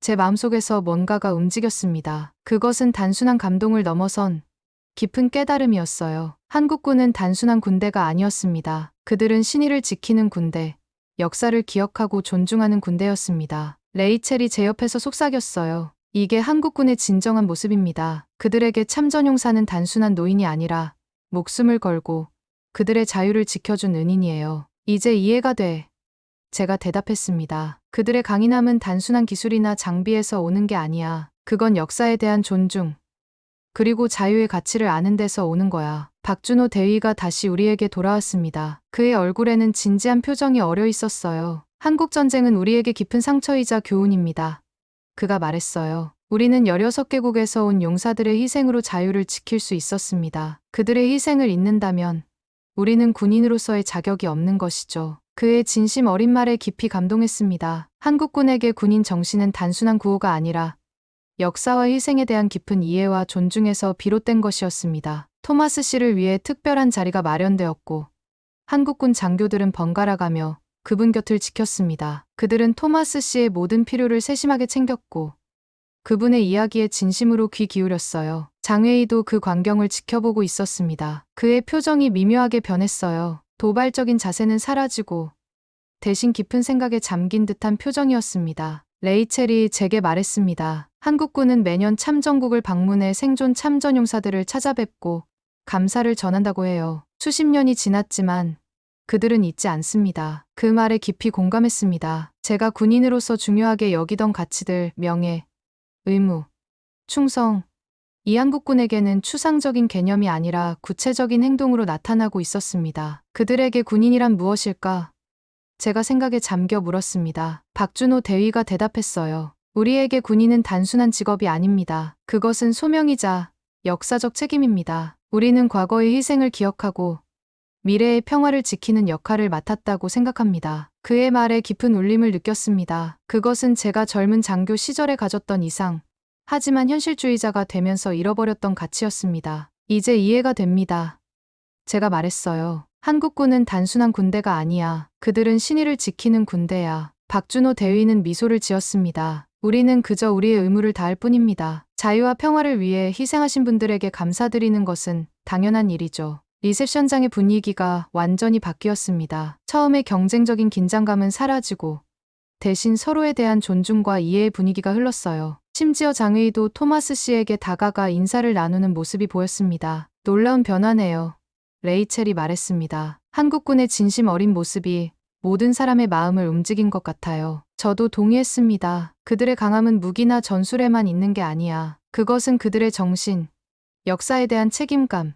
제 마음속에서 뭔가가 움직였습니다. 그것은 단순한 감동을 넘어선 깊은 깨달음이었어요. 한국군은 단순한 군대가 아니었습니다. 그들은 신의를 지키는 군대, 역사를 기억하고 존중하는 군대였습니다. 레이첼이 제 옆에서 속삭였어요. 이게 한국군의 진정한 모습입니다. 그들에게 참전용사는 단순한 노인이 아니라 목숨을 걸고 그들의 자유를 지켜준 은인이에요. 이제 이해가 돼. 제가 대답했습니다. 그들의 강인함은 단순한 기술이나 장비에서 오는 게 아니야. 그건 역사에 대한 존중, 그리고 자유의 가치를 아는 데서 오는 거야. 박준호 대위가 다시 우리에게 돌아왔습니다. 그의 얼굴에는 진지한 표정이 어려 있었어요. 한국전쟁은 우리에게 깊은 상처이자 교훈입니다. 그가 말했어요. 우리는 16개국에서 온 용사들의 희생으로 자유를 지킬 수 있었습니다. 그들의 희생을 잊는다면 우리는 군인으로서의 자격이 없는 것이죠. 그의 진심 어린 말에 깊이 감동했습니다. 한국군에게 군인 정신은 단순한 구호가 아니라 역사와 희생에 대한 깊은 이해와 존중에서 비롯된 것이었습니다. 토마스 씨를 위해 특별한 자리가 마련되었고 한국군 장교들은 번갈아가며 그분 곁을 지켰습니다. 그들은 토마스 씨의 모든 필요를 세심하게 챙겼고 그분의 이야기에 진심으로 귀 기울였어요. 장회의도 그 광경을 지켜보고 있었습니다. 그의 표정이 미묘하게 변했어요. 도발적인 자세는 사라지고 대신 깊은 생각에 잠긴 듯한 표정이었습니다. 레이첼이 제게 말했습니다. 한국군은 매년 참전국을 방문해 생존 참전용사들을 찾아뵙고 감사를 전한다고 해요. 수십 년이 지났지만 그들은 잊지 않습니다. 그 말에 깊이 공감했습니다. 제가 군인으로서 중요하게 여기던 가치들, 명예, 의무, 충성, 이 한국군에게는 추상적인 개념이 아니라 구체적인 행동으로 나타나고 있었습니다. 그들에게 군인이란 무엇일까? 제가 생각에 잠겨 물었습니다. 박준호 대위가 대답했어요. 우리에게 군인은 단순한 직업이 아닙니다. 그것은 소명이자 역사적 책임입니다. 우리는 과거의 희생을 기억하고 미래의 평화를 지키는 역할을 맡았다고 생각합니다. 그의 말에 깊은 울림을 느꼈습니다. 그것은 제가 젊은 장교 시절에 가졌던 이상, 하지만 현실주의자가 되면서 잃어버렸던 가치였습니다. 이제 이해가 됩니다. 제가 말했어요. 한국군은 단순한 군대가 아니야. 그들은 신의를 지키는 군대야. 박준호 대위는 미소를 지었습니다. 우리는 그저 우리의 의무를 다할 뿐입니다. 자유와 평화를 위해 희생하신 분들에게 감사드리는 것은 당연한 일이죠. 리셉션장의 분위기가 완전히 바뀌었습니다. 처음에 경쟁적인 긴장감은 사라지고 대신 서로에 대한 존중과 이해의 분위기가 흘렀어요. 심지어 장회의도 토마스 씨에게 다가가 인사를 나누는 모습이 보였습니다. 놀라운 변화네요. 레이첼이 말했습니다. 한국군의 진심 어린 모습이 모든 사람의 마음을 움직인 것 같아요. 저도 동의했습니다. 그들의 강함은 무기나 전술에만 있는 게 아니야. 그것은 그들의 정신, 역사에 대한 책임감,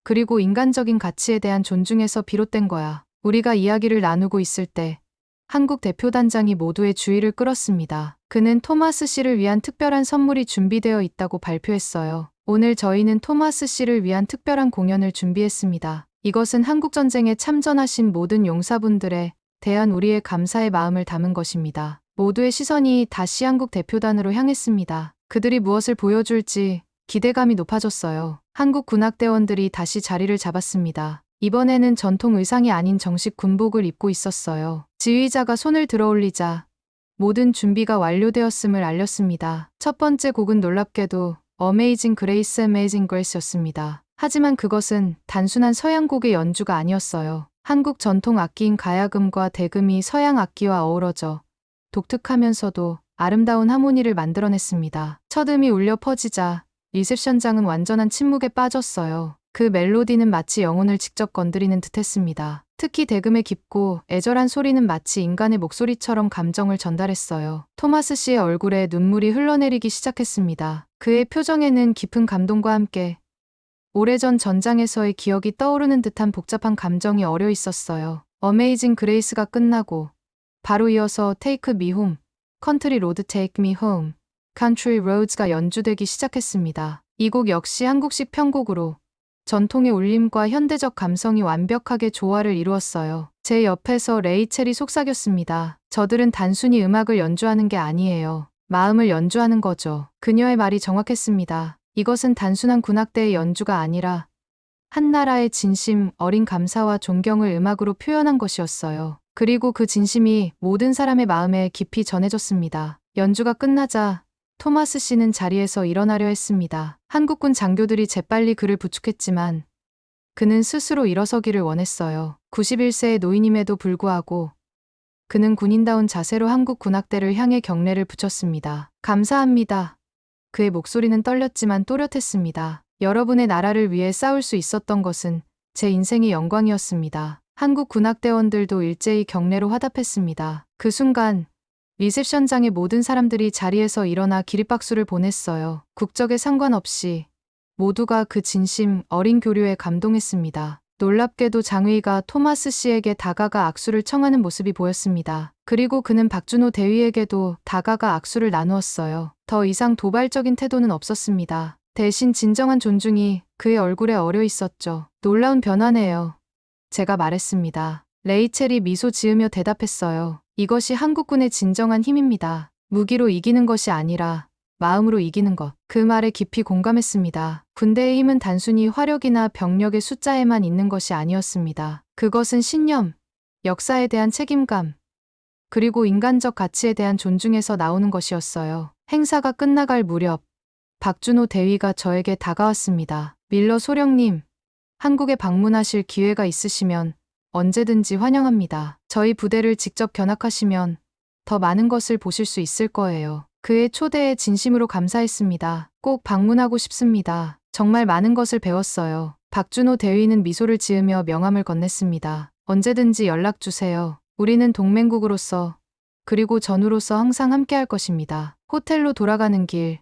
그리고 인간적인 가치에 대한 존중에서 비롯된 거야. 우리가 이야기를 나누고 있을 때 한국 대표단장이 모두의 주의를 끌었습니다. 그는 토마스 씨를 위한 특별한 선물이 준비되어 있다고 발표했어요. 오늘 저희는 토마스 씨를 위한 특별한 공연을 준비했습니다. 이것은 한국전쟁에 참전하신 모든 용사분들에 대한 우리의 감사의 마음을 담은 것입니다. 모두의 시선이 다시 한국 대표단으로 향했습니다. 그들이 무엇을 보여줄지 기대감이 높아졌어요. 한국 군악대원들이 다시 자리를 잡았습니다. 이번에는 전통 의상이 아닌 정식 군복을 입고 있었어요. 지휘자가 손을 들어 올리자 모든 준비가 완료되었음을 알렸습니다. 첫 번째 곡은 놀랍게도 Amazing Grace, Amazing Grace였습니다. 하지만 그것은 단순한 서양곡의 연주가 아니었어요. 한국 전통 악기인 가야금과 대금이 서양 악기와 어우러져 독특하면서도 아름다운 하모니를 만들어냈습니다. 첫 음이 울려 퍼지자 리셉션장은 완전한 침묵에 빠졌어요. 그 멜로디는 마치 영혼을 직접 건드리는 듯했습니다. 특히 대금의 깊고 애절한 소리는 마치 인간의 목소리처럼 감정을 전달했어요. 토마스 씨의 얼굴에 눈물이 흘러내리기 시작했습니다. 그의 표정에는 깊은 감동과 함께 오래전 전장에서의 기억이 떠오르는 듯한 복잡한 감정이 어려 있었어요. 어메이징 그레이스가 끝나고 바로 이어서 Take Me Home, Country Road Take Me Home, Country Roads가 연주되기 시작했습니다. 이 곡 역시 한국식 편곡으로 전통의 울림과 현대적 감성이 완벽하게 조화를 이루었어요. 제 옆에서 레이첼이 속삭였습니다. 저들은 단순히 음악을 연주하는 게 아니에요. 마음을 연주하는 거죠. 그녀의 말이 정확했습니다. 이것은 단순한 군악대의 연주가 아니라 한 나라의 진심, 어린 감사와 존경을 음악으로 표현한 것이었어요. 그리고 그 진심이 모든 사람의 마음에 깊이 전해졌습니다. 연주가 끝나자 토마스 씨는 자리에서 일어나려 했습니다. 한국군 장교들이 재빨리 그를 부축했지만 그는 스스로 일어서기를 원했어요. 91세의 노인임에도 불구하고 그는 군인다운 자세로 한국 군악대를 향해 경례를 붙였습니다. 감사합니다. 그의 목소리는 떨렸지만 또렷했습니다. 여러분의 나라를 위해 싸울 수 있었던 것은 제 인생의 영광이었습니다. 한국 군악대원들도 일제히 경례로 화답했습니다. 그 순간 리셉션장의 모든 사람들이 자리에서 일어나 기립박수를 보냈어요. 국적에 상관없이 모두가 그 진심 어린 교류에 감동했습니다. 놀랍게도 장의가 토마스 씨에게 다가가 악수를 청하는 모습이 보였습니다. 그리고 그는 박준호 대위에게도 다가가 악수를 나누었어요. 더 이상 도발적인 태도는 없었습니다. 대신 진정한 존중이 그의 얼굴에 어려 있었죠. 놀라운 변화네요. 제가 말했습니다. 레이첼이 미소 지으며 대답했어요. 이것이 한국군의 진정한 힘입니다. 무기로 이기는 것이 아니라 마음으로 이기는 것. 그 말에 깊이 공감했습니다. 군대의 힘은 단순히 화력이나 병력의 숫자에만 있는 것이 아니었습니다. 그것은 신념, 역사에 대한 책임감, 그리고 인간적 가치에 대한 존중에서 나오는 것이었어요. 행사가 끝나갈 무렵 박준호 대위가 저에게 다가왔습니다. 밀러 소령님, 한국에 방문하실 기회가 있으시면 언제든지 환영합니다. 저희 부대를 직접 견학하시면 더 많은 것을 보실 수 있을 거예요. 그의 초대에 진심으로 감사했습니다. 꼭 방문하고 싶습니다. 정말 많은 것을 배웠어요. 박준호 대위는 미소를 지으며 명함을 건넸습니다. 언제든지 연락 주세요. 우리는 동맹국으로서 그리고 전우로서 항상 함께할 것입니다. 호텔로 돌아가는 길,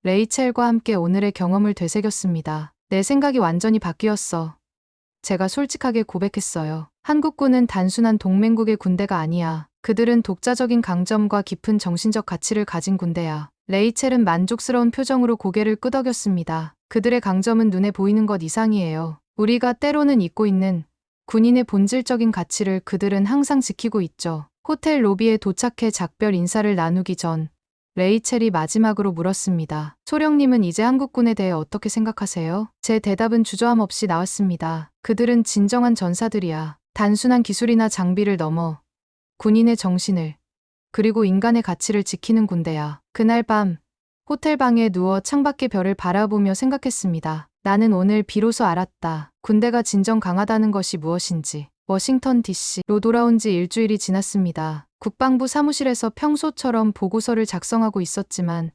레이첼과 함께 오늘의 경험을 되새겼습니다. 내 생각이 완전히 바뀌었어. 제가 솔직하게 고백했어요. 한국군은 단순한 동맹국의 군대가 아니야. 그들은 독자적인 강점과 깊은 정신적 가치를 가진 군대야. 레이첼은 만족스러운 표정으로 고개를 끄덕였습니다. 그들의 강점은 눈에 보이는 것 이상이에요. 우리가 때로는 잊고 있는 군인의 본질적인 가치를 그들은 항상 지키고 있죠. 호텔 로비에 도착해 작별 인사를 나누기 전 레이첼이 마지막으로 물었습니다. 소령님은 이제 한국군에 대해 어떻게 생각하세요? 제 대답은 주저함 없이 나왔습니다. 그들은 진정한 전사들이야. 단순한 기술이나 장비를 넘어 군인의 정신을 그리고 인간의 가치를 지키는 군대야. 그날 밤 호텔 방에 누워 창밖의 별을 바라보며 생각했습니다. 나는 오늘 비로소 알았다. 군대가 진정 강하다는 것이 무엇인지. 워싱턴 DC로 돌아온 지 일주일이 지났습니다. 국방부 사무실에서 평소처럼 보고서를 작성하고 있었지만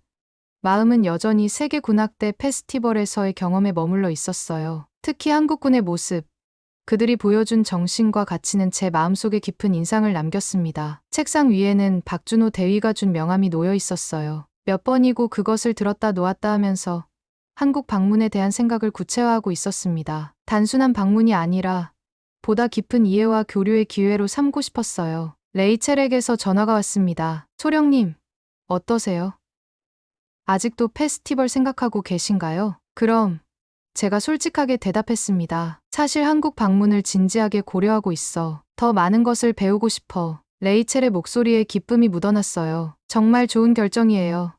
마음은 여전히 세계 군악대 페스티벌에서의 경험에 머물러 있었어요. 특히 한국군의 모습, 그들이 보여준 정신과 가치는 제 마음속에 깊은 인상을 남겼습니다. 책상 위에는 박준호 대위가 준 명함이 놓여 있었어요. 몇 번이고 그것을 들었다 놓았다 하면서 한국 방문에 대한 생각을 구체화하고 있었습니다. 단순한 방문이 아니라 보다 깊은 이해와 교류의 기회로 삼고 싶었어요. 레이첼에게서 전화가 왔습니다. 소령님, 어떠세요? 아직도 페스티벌 생각하고 계신가요? 그럼 제가 솔직하게 대답했습니다. 사실 한국 방문을 진지하게 고려하고 있어. 더 많은 것을 배우고 싶어. 레이첼의 목소리에 기쁨이 묻어났어요. 정말 좋은 결정이에요.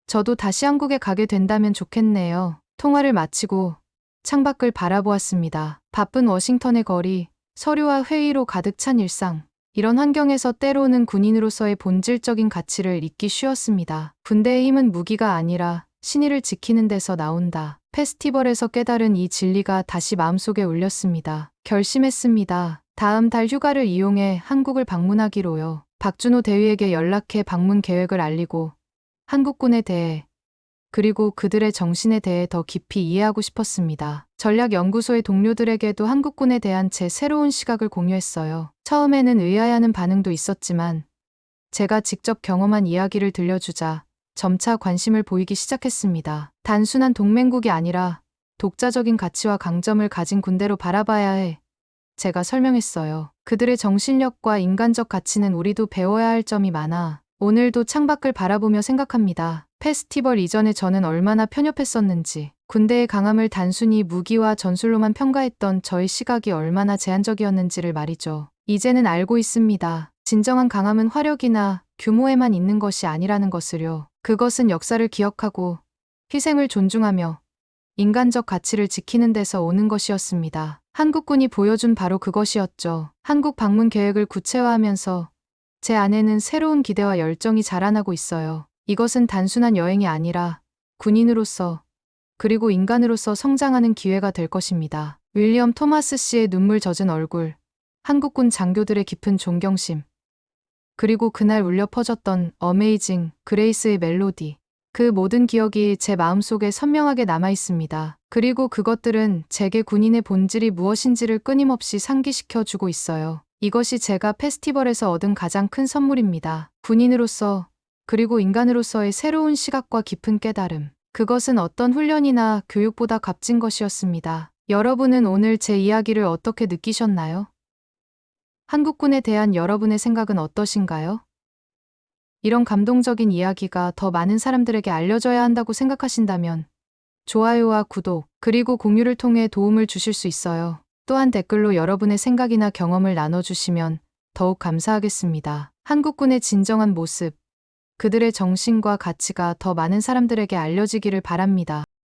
저도 다시 한국에 가게 된다면 좋겠네요. 통화를 마치고 창밖을 바라보았습니다. 바쁜 워싱턴의 거리, 서류와 회의로 가득 찬 일상. 이런 환경에서 때로는 군인으로서의 본질적인 가치를 잊기 쉬웠습니다. 군대의 힘은 무기가 아니라 신의를 지키는 데서 나온다. 페스티벌에서 깨달은 이 진리가 다시 마음속에 울렸습니다. 결심했습니다. 다음 달 휴가를 이용해 한국을 방문하기로요. 박준호 대위에게 연락해 방문 계획을 알리고 한국군에 대해 그리고 그들의 정신에 대해 더 깊이 이해하고 싶었습니다. 전략연구소의 동료들에게도 한국군에 대한 제 새로운 시각을 공유했어요. 처음에는 의아해하는 반응도 있었지만 제가 직접 경험한 이야기를 들려주자 점차 관심을 보이기 시작했습니다. 단순한 동맹국이 아니라 독자적인 가치와 강점을 가진 군대로 바라봐야 해. 제가 설명했어요. 그들의 정신력과 인간적 가치는 우리도 배워야 할 점이 많아. 오늘도 창밖을 바라보며 생각합니다. 페스티벌 이전에 저는 얼마나 편협했었는지, 군대의 강함을 단순히 무기와 전술로만 평가했던 저의 시각이 얼마나 제한적이었는지를 말이죠. 이제는 알고 있습니다. 진정한 강함은 화력이나 규모에만 있는 것이 아니라는 것을요. 그것은 역사를 기억하고 희생을 존중하며 인간적 가치를 지키는 데서 오는 것이었습니다. 한국군이 보여준 바로 그것이었죠. 한국 방문 계획을 구체화하면서 제 안에는 새로운 기대와 열정이 자라나고 있어요. 이것은 단순한 여행이 아니라 군인으로서 그리고 인간으로서 성장하는 기회가 될 것입니다. 윌리엄 토마스 씨의 눈물 젖은 얼굴, 한국군 장교들의 깊은 존경심, 그리고 그날 울려 퍼졌던 어메이징 그레이스의 멜로디. 그 모든 기억이 제 마음속에 선명하게 남아 있습니다. 그리고 그것들은 제게 군인의 본질이 무엇인지를 끊임없이 상기시켜 주고 있어요. 이것이 제가 페스티벌에서 얻은 가장 큰 선물입니다. 군인으로서 그리고 인간으로서의 새로운 시각과 깊은 깨달음. 그것은 어떤 훈련이나 교육보다 값진 것이었습니다. 여러분은 오늘 제 이야기를 어떻게 느끼셨나요? 한국군에 대한 여러분의 생각은 어떠신가요? 이런 감동적인 이야기가 더 많은 사람들에게 알려져야 한다고 생각하신다면 좋아요와 구독, 그리고 공유를 통해 도움을 주실 수 있어요. 또한 댓글로 여러분의 생각이나 경험을 나눠주시면 더욱 감사하겠습니다. 한국군의 진정한 모습, 그들의 정신과 가치가 더 많은 사람들에게 알려지기를 바랍니다.